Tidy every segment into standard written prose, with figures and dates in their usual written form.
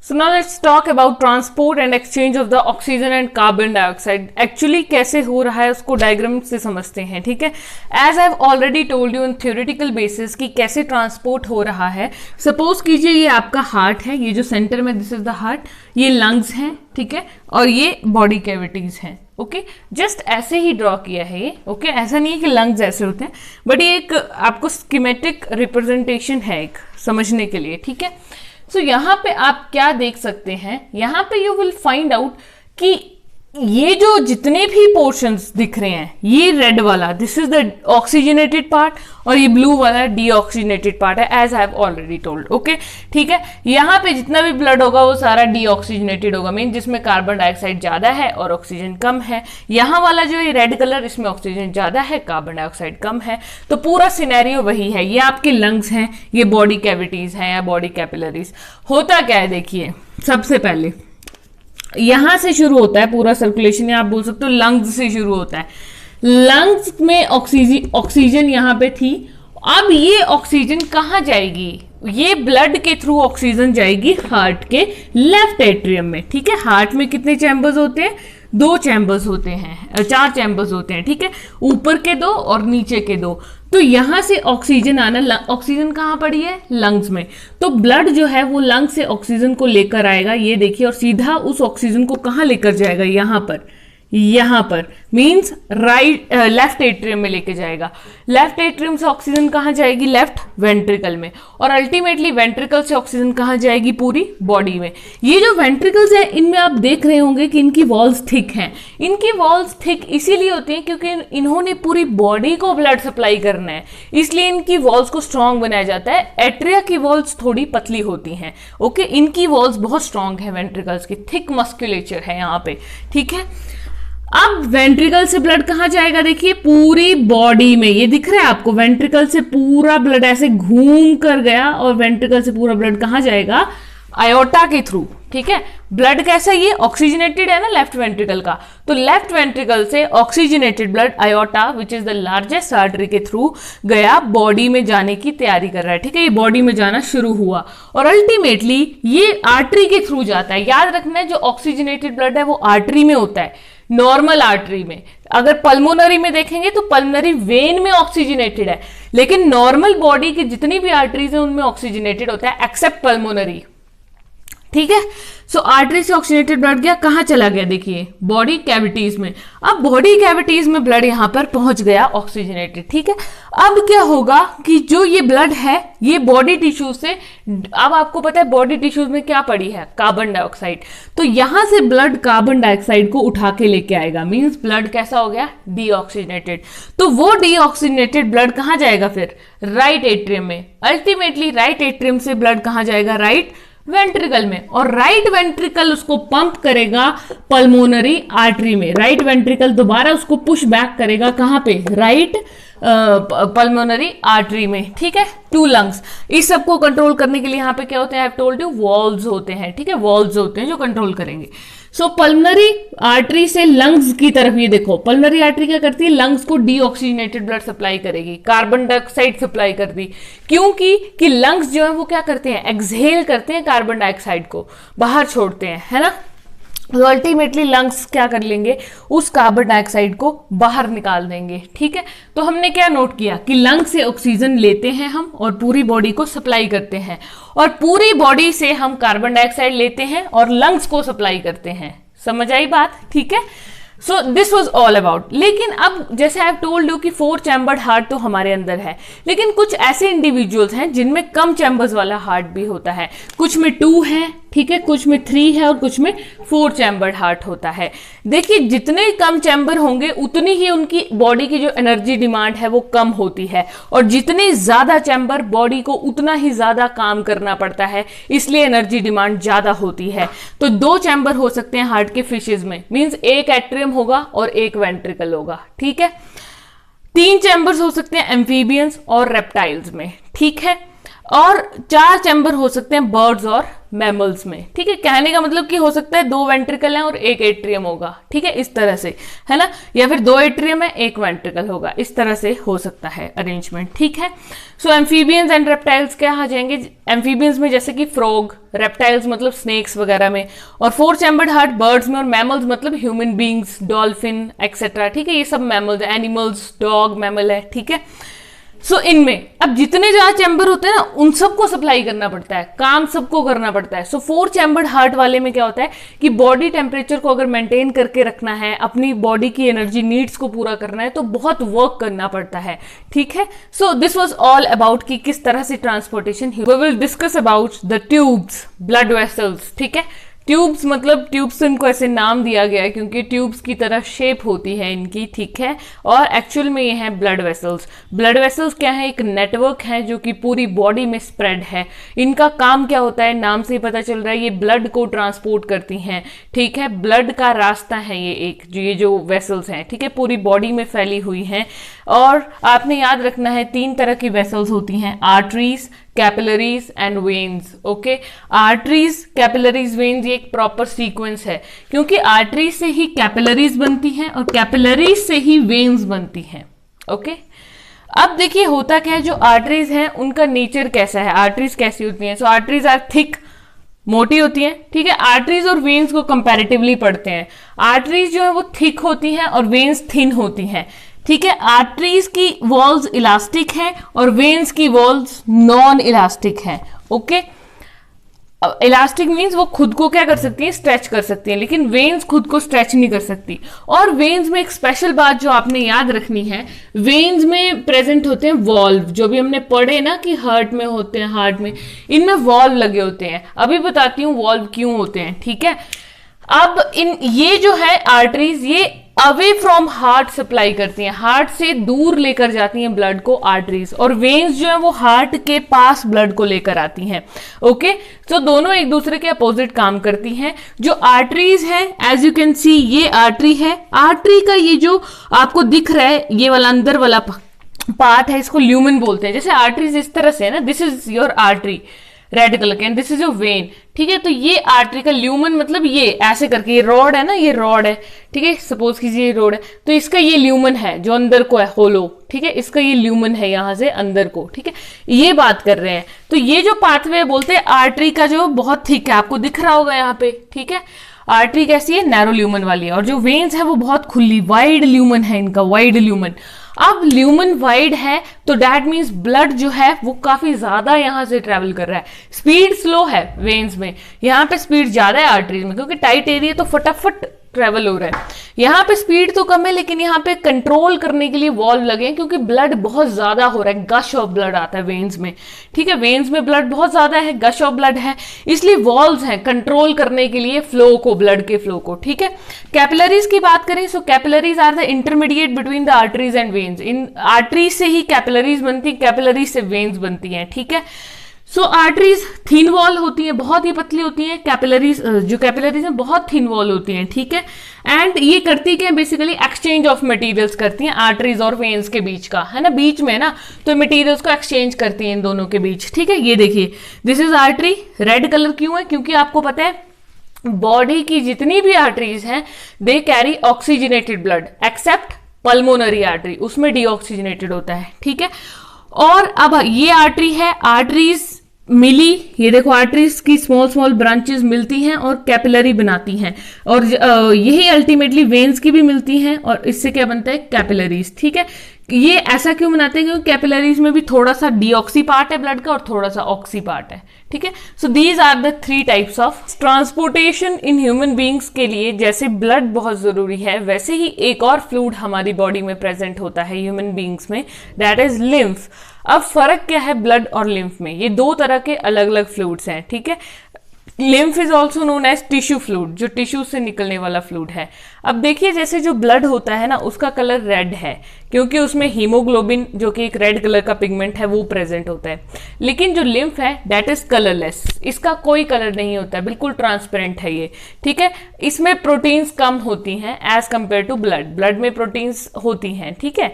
So now let's talk about transport and exchange of the oxygen and carbon dioxide. Actually कैसे हो रहा है उसको डायग्राम से समझते हैं, ठीक है. As I've already told you on theoretical basis कि कैसे ट्रांसपोर्ट हो रहा है. सपोज कीजिए ये आपका हार्ट है, ये जो सेंटर में दिस इज द हार्ट, ये लंग्स हैं, ठीक है, और ये बॉडी कैविटीज हैं. ओके, जस्ट ऐसे ही ड्रॉ किया है ये. ओके, ऐसा नहीं है कि लंग्स ऐसे होते हैं, बट ये एक आपको स्कीमेटिक रिप्रेजेंटेशन है एक समझने के लिए, ठीक है. सो यहाँ पे आप क्या देख सकते हैं, यहाँ पे यू विल फाइंड आउट कि ये जो जितने भी पोर्शंस दिख रहे हैं, ये रेड वाला this is the oxygenated part और ये ब्लू वाला डीऑक्सीजनेटेड पार्ट है, as I have already told. Okay, ठीक है. यहाँ पे जितना भी ब्लड होगा वो सारा डीऑक्सीजनेटेड होगा, मीन जिसमें कार्बन डाइऑक्साइड ज्यादा है और ऑक्सीजन कम है. यहाँ वाला जो ये रेड कलर, इसमें ऑक्सीजन ज्यादा है, कार्बन डाइऑक्साइड कम है. तो पूरा सिनेरियो वही है. ये आपके लंग्स हैं, ये बॉडी कैविटीज हैं या बॉडी कैपिलरीज. होता क्या है देखिए, सबसे पहले यहां से शुरू होता है पूरा सर्कुलेशन, या आप बोल सकते हो लंग्स से शुरू होता है. लंग्स में ऑक्सीजन यहां पे थी. अब ये ऑक्सीजन कहां जाएगी, ये ब्लड के थ्रू ऑक्सीजन जाएगी हार्ट के लेफ्ट एट्रियम में, ठीक है. हार्ट में कितने चैम्बर्स होते हैं, 2 चैम्बर्स होते हैं, 4 चैम्बर्स होते हैं, ठीक है. ऊपर के 2 और नीचे के 2. तो यहां से ऑक्सीजन आना, ऑक्सीजन कहां पड़ी है, लंग्स में. तो ब्लड जो है वो लंग से ऑक्सीजन को लेकर आएगा, ये देखिए, और सीधा उस ऑक्सीजन को कहां लेकर जाएगा, यहां पर मींस राइट लेफ्ट एट्रियम में लेके जाएगा. लेफ्ट एट्रियम से ऑक्सीजन कहां जाएगी, लेफ्ट वेंट्रिकल में, और अल्टीमेटली वेंट्रिकल से ऑक्सीजन कहां जाएगी, पूरी बॉडी में. ये जो वेंट्रिकल्स हैं इनमें आप देख रहे होंगे कि इनकी वॉल्स थिक हैं. इनकी वॉल्स थिक इसीलिए होती हैं क्योंकि इन्होंने पूरी बॉडी को ब्लड सप्लाई करना है, इसलिए इनकी वॉल्स को स्ट्रॉन्ग बनाया जाता है. एट्रिया की वॉल्स थोड़ी पतली होती हैं. ओके, इनकी वॉल्स बहुत स्ट्रॉन्ग है, वेंट्रिकल्स की थिक मस्कुलेचर है यहाँ पे, ठीक है. अब वेंट्रिकल से ब्लड कहां जाएगा, देखिए पूरी बॉडी में. ये दिख रहा है आपको, वेंट्रिकल से पूरा ब्लड ऐसे घूम कर गया, और वेंट्रिकल से पूरा ब्लड कहां जाएगा, आयोटा के थ्रू, ठीक है. ब्लड कैसा, ये ऑक्सीजनेटेड है ना लेफ्ट वेंट्रिकल का, तो लेफ्ट वेंट्रिकल से oxygenated blood iota which is the largest artery के थ्रू गया, बॉडी में जाने की तैयारी कर रहा है, ठीक है. ये बॉडी में जाना शुरू हुआ और अल्टीमेटली ये आर्टरी के थ्रू जाता है. याद रखना है, जो ऑक्सीजनेटेड ब्लड है वो आर्टरी में होता है, नॉर्मल आर्टरी में. अगर पल्मोनरी में देखेंगे तो पल्मोनरी वेन में ऑक्सीजनेटेड है, लेकिन नॉर्मल बॉडी की जितनी भी आर्टरीज है उनमें ऑक्सीजनेटेड होता है, एक्सेप्ट पल्मोनरी, ठीक है. सो आर्टरी से ऑक्सीजनेटेड ब्लड गया, कहां चला गया, देखिए बॉडी कैविटीज में. अब बॉडी कैविटीज में ब्लड यहां पर पहुंच गया ऑक्सीजनेटेड, ठीक है. अब क्या होगा कि जो ये ब्लड है ये बॉडी टिश्यूज से, अब आपको पता है बॉडी टिश्यूज में क्या पड़ी है, कार्बन डाइऑक्साइड. तो यहां से ब्लड कार्बन डाइऑक्साइड को उठा के लेके आएगा, मींस ब्लड कैसा हो गया, डीऑक्सीजनेटेड. तो वो डीऑक्सीजनेटेड ब्लड कहां जाएगा फिर, राइट एट्रियम में. अल्टीमेटली राइट एट्रियम से ब्लड कहां जाएगा, राइट वेंट्रिकल में, और राइट वेंट्रिकल उसको पंप करेगा पल्मोनरी आर्टरी में. राइट वेंट्रिकल दोबारा उसको पुश बैक करेगा कहां पे, राइट पल्मोनरी आर्टरी में, ठीक है. 2 लंग्स, इस सबको कंट्रोल करने के लिए यहाँ पे क्या होते हैं, I have told you valves होते हैं, ठीक है. वॉल्व्स होते हैं जो कंट्रोल करेंगे. सो पल्मोनरी आर्टरी से लंग्स की तरफ, ये देखो पल्मोनरी आर्टरी क्या करती है, लंग्स को डीऑक्सीजनेटेड ब्लड सप्लाई करेगी, कार्बन डाइऑक्साइड सप्लाई कर दी, क्योंकि कि लंग्स जो है वो क्या करते हैं, एक्सहेल करते हैं, कार्बन डाइऑक्साइड को बाहर छोड़ते हैं, है ना. तो अल्टीमेटली लंग्स क्या कर लेंगे, उस कार्बन डाइऑक्साइड को बाहर निकाल देंगे, ठीक है. तो हमने क्या नोट किया कि लंग से ऑक्सीजन लेते हैं हम और पूरी बॉडी को सप्लाई करते हैं, और पूरी बॉडी से हम कार्बन डाइऑक्साइड लेते हैं और लंग्स को सप्लाई करते हैं. समझ आई बात, ठीक है. So this was all about. लेकिन अब जैसे आई हैव टोल्ड यू कि 4 चैम्बर्ड हार्ट तो हमारे अंदर है, लेकिन कुछ ऐसे इंडिविजुअल्स हैं जिनमें कम चैम्बर्स वाला हार्ट भी होता है. कुछ में 2 है, ठीक है, कुछ में 3 है और कुछ में 4 चैम्बर्ड हार्ट होता है. देखिए जितने कम चैम्बर होंगे उतनी ही उनकी बॉडी की जो एनर्जी डिमांड है वो कम होती है, और जितने ज्यादा चैम्बर बॉडी को उतना ही ज्यादा काम करना पड़ता है, इसलिए एनर्जी डिमांड ज्यादा होती है. तो 2 चैम्बर हो सकते हैं हार्ट के फिशेज में, मींस एक एट्रियम होगा और एक वेंट्रिकल होगा, ठीक है. 3 चैम्बर्स हो सकते हैं एम्फीबियंस और रेप्टाइल्स में, ठीक है. और 4 चैम्बर हो सकते हैं बर्ड्स और मैमल्स में, ठीक है। कहने का मतलब कि हो सकता है 2 वेंट्रिकल हैं और 1 एट्रियम होगा, ठीक है, इस तरह से, है ना, या फिर 2 एट्रियम है 1 वेंट्रिकल होगा, इस तरह से हो सकता है अरेंजमेंट, ठीक है। सो एम्फीबियंस एंड रेप्टाइल्स क्या आ जाएंगे, एम्फीबियंस में जैसे कि फ्रॉग, रेप्टाइल्स मतलब स्नेक्स वगैरह में, और 4 चैम्बर्ड हार्ट बर्ड्स में, और मैमल्स मतलब ह्यूमन बींग्स, डॉल्फिन एक्सेट्रा, ठीक है, ये सब मैमल्स, एनिमल्स, डॉग मैमल है, ठीक है। सो इनमें अब जितने ज्यादा चैम्बर होते हैं ना उन सबको सप्लाई करना पड़ता है, काम सबको करना पड़ता है। सो 4 चैम्बर्ड हार्ट वाले में क्या होता है कि बॉडी टेम्परेचर को अगर मेंटेन करके रखना है, अपनी बॉडी की एनर्जी नीड्स को पूरा करना है, तो बहुत वर्क करना पड़ता है, ठीक है। So this was all about कि किस तरह से transportation. We will discuss about the tubes, blood vessels, ठीक है। ट्यूब्स मतलब ट्यूब्स इनको ऐसे नाम दिया गया है क्योंकि ट्यूब्स की तरह शेप होती है इनकी, ठीक है, और एक्चुअल में ये है ब्लड वेसल्स। ब्लड वेसल्स क्या है, एक नेटवर्क है जो कि पूरी बॉडी में स्प्रेड है। इनका काम क्या होता है, नाम से ही पता चल रहा है, ये ब्लड को ट्रांसपोर्ट करती हैं, ठीक है, ब्लड का रास्ता है ये एक, ये जो वेसल्स हैं, ठीक है, पूरी बॉडी में फैली हुई हैं। और आपने याद रखना है 3 तरह की वेसल्स होती हैं, arteries, capillaries and veins, okay. Arteries, capillaries, veins, ये एक प्रॉपर सीक्वेंस है क्योंकि आर्टरीज से ही कैपिलरीज बनती हैं और कैपिलरीज से ही वेन्स बनती हैं, ओके। अब देखिए होता क्या है, जो आर्टरीज हैं उनका नेचर कैसा है, आर्टरीज कैसी होती हैं। सो आर्टरीज आर थिक, मोटी होती हैं, ठीक है। आर्टरीज और वेन्स को कंपैरेटिवली पढ़ते हैं। आर्टरीज जो है वो थिक होती हैं और वेन्स थिन होती हैं, ठीक है। आर्टरीज की वॉल्स इलास्टिक हैं और वेन्स की वॉल्स नॉन इलास्टिक हैं, ओके। इलास्टिक मीन्स वो खुद को क्या कर सकती हैं, स्ट्रेच कर सकती हैं, लेकिन वेन्स खुद को स्ट्रेच नहीं कर सकती। और वेन्स में एक स्पेशल बात जो आपने याद रखनी है, वेन्स में प्रेजेंट होते हैं वॉल्व, जो भी हमने पढ़े ना कि हार्ट में होते हैं, हार्ट में इनमें वॉल्व लगे होते हैं। अभी बताती हूँ वॉल्व क्यों होते हैं, ठीक है। अब ये जो है आर्टरीज, ये अवे फ्रॉम हार्ट सप्लाई करती हैं, हार्ट से दूर लेकर जाती हैं ब्लड को आर्टरीज, और वेन्स जो है वो हार्ट के पास ब्लड को लेकर आती हैं, ओके। तो दोनों एक दूसरे के अपोजिट काम करती हैं। जो आर्टरीज है, एज यू कैन सी, ये आर्टरी है, आर्टरी का ये जो आपको दिख रहा है ये वाला अंदर वाला पार्ट है, इसको ल्यूमन बोलते हैं। जैसे आर्टरीज इस तरह से है ना, this is your artery red colour के, and this is your vein, ठीक है। तो ये आर्टरी का ल्यूमन मतलब ये ऐसे करके, ये रॉड है ना, ये रॉड है, ठीक है, सपोज कीजिए ये रॉड है, तो इसका ये ल्यूमन है जो अंदर को है, होलो, ठीक है, इसका ये ल्यूमन है यहां से अंदर को, ठीक है, ये बात कर रहे हैं। तो ये जो पाथवे बोलते हैं आर्टरी का, जो बहुत थिक है, आपको दिख रहा होगा यहाँ पे, ठीक है। आर्टरी कैसी है, नैरो ल्यूमन वाली है, और जो वेन्स है वो बहुत खुली, वाइड ल्यूमन है इनका, वाइड ल्यूमन। अब ल्यूमन वाइड है तो दैट मीन्स ब्लड जो है वो काफी ज्यादा यहां से ट्रेवल कर रहा है। स्पीड स्लो है वेन्स में, यहाँ पे स्पीड ज्यादा है आर्टरीज में, क्योंकि टाइट एरिया तो फटाफट ट्रेवल हो रहा है। यहाँ पे स्पीड तो कम है, लेकिन यहाँ पे कंट्रोल करने के लिए वॉल्व लगे हैं, क्योंकि ब्लड बहुत ज्यादा हो रहा है, गश ऑफ ब्लड आता है वेन्स में, ठीक है, वेन्स में ब्लड बहुत ज्यादा है, गश ऑफ ब्लड है, इसलिए वॉल्व्स हैं कंट्रोल करने के लिए फ्लो को, ब्लड के फ्लो को, ठीक है। कैपिलरीज की बात करें, so capillaries are the intermediate between the arteries and veins. इन आर्टरीज से ही कैपिलरीज बनती है, कैपिलरीज से वेन्स बनती हैं, ठीक है। सो आर्टरीज थिन वॉल होती है, बहुत ही पतली होती हैं, कैपिलरीज जो कैपिलरीज हैं बहुत थिन वॉल होती हैं, ठीक है। एंड ये करती क्या, बेसिकली एक्सचेंज ऑफ मटेरियल्स करती हैं आर्टरीज और वेन्स के बीच का, है ना, बीच में ना, तो मटेरियल्स को एक्सचेंज करती हैं इन दोनों के बीच, ठीक है। ये देखिए, this is artery, red colour क्यों है, क्योंकि आपको पता है बॉडी की जितनी भी आर्टरीज हैं they carry oxygenated blood, accept pulmonary artery, उसमें डीऑक्सीजनेटेड होता है, ठीक है। और अब ये आर्टरी है, आर्टरीज मिली, ये देखो आर्टरीज की स्मॉल स्मॉल ब्रांचेस मिलती हैं और कैपिलरी बनाती हैं, और यही अल्टीमेटली वेन्स की भी मिलती हैं, और इससे क्या बनता है, कैपिलरीज, ठीक है। ये ऐसा क्यों बनाते हैं, क्योंकि कैपिलरीज में भी थोड़ा सा डीऑक्सी पार्ट है ब्लड का और थोड़ा सा ऑक्सी पार्ट है, ठीक है। So these are the 3 types of transportation in human beings के लिए। जैसे ब्लड बहुत जरूरी है, वैसे ही एक और फ्लूइड हमारी बॉडी में प्रेजेंट होता है ह्यूमन बींग्स में, दैट इज लिम्फ। अब फर्क क्या है ब्लड और लिम्फ में, ये 2 तरह के अलग अलग फ्लूइड्स हैं, ठीक है। Lymph is also known as tissue fluid, जो टिश्यू से निकलने वाला फ्लूइड है। अब देखिए जैसे जो ब्लड होता है ना उसका कलर रेड है क्योंकि उसमें हीमोग्लोबिन जो कि एक रेड कलर का पिगमेंट है वो प्रेजेंट होता है। लेकिन जो लिम्फ है दैट इज कलरलेस, इसका कोई कलर नहीं होता है, बिल्कुल ट्रांसपेरेंट है ये, ठीक है। इसमें प्रोटीन्स कम होती हैं as compare to blood. Blood में प्रोटीन्स होती हैं, ठीक है,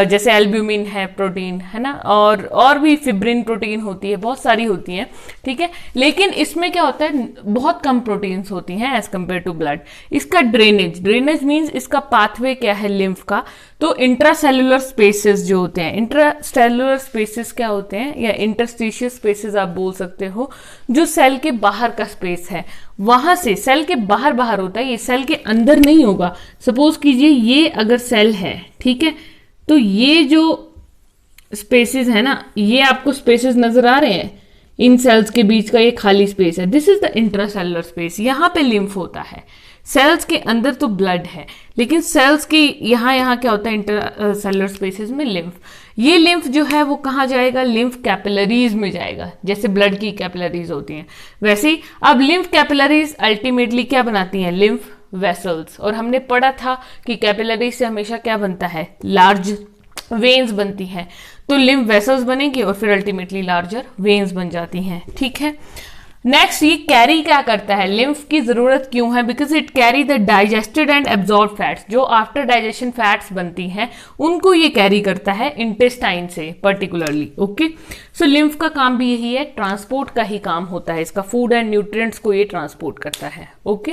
जैसे एल्ब्यूमिन है प्रोटीन, है ना, और भी फिब्रिन प्रोटीन होती है, बहुत सारी होती हैं, ठीक है। लेकिन इसमें क्या होता है, बहुत कम प्रोटीन्स होती हैं एज कंपेयर टू ब्लड। इसका ड्रेनेज मीन्स इसका पाथवे क्या है लिम्फ का, तो इंट्रासेलुलर स्पेसेस जो होते हैं, इंट्रासेलुलर स्पेसेस क्या होते हैं, या इंटरस्टिशियस स्पेसेस आप बोल सकते हो, जो सेल के बाहर का स्पेस है, वहां से सेल के बाहर बाहर होता है, ये सेल के अंदर नहीं होगा। सपोज कीजिए ये अगर सेल है, ठीक है, तो ये जो स्पेसेस है ना, ये आपको स्पेसेस नजर आ रहे हैं, इन सेल्स के बीच का ये खाली स्पेस है, this is the intracellular space, यहां पे लिम्फ होता है। सेल्स के अंदर तो ब्लड है, लेकिन सेल्स के यहाँ क्या होता है, इंटरसेलुलर स्पेसेस में लिम्फ। ये लिम्फ जो है वो कहाँ जाएगा, लिम्फ कैपिलरीज में जाएगा, जैसे ब्लड की कैपिलरीज होती हैं वैसे ही। अब लिम्फ कैपिलरीज अल्टीमेटली क्या बनाती हैं, लिम्फ वेसल्स। और हमने पढ़ा था कि कैपिलरीज से हमेशा क्या बनता है, लार्ज वेन्स बनती हैं, तो लिम्फ वेसल्स बनेंगी और फिर अल्टीमेटली लार्जर वेन्स बन जाती हैं, ठीक है। नेक्स्ट, ये कैरी क्या करता है, लिम्फ की जरूरत क्यों है, because it carry the digested and absorb fats, जो आफ्टर डाइजेशन फैट्स बनती हैं उनको ये कैरी करता है इंटेस्टाइन से पर्टिकुलरली, ओके। सो लिम्फ का काम भी यही है, ट्रांसपोर्ट का ही काम होता है इसका, फूड एंड न्यूट्रिएंट्स को ये ट्रांसपोर्ट करता है, ओके।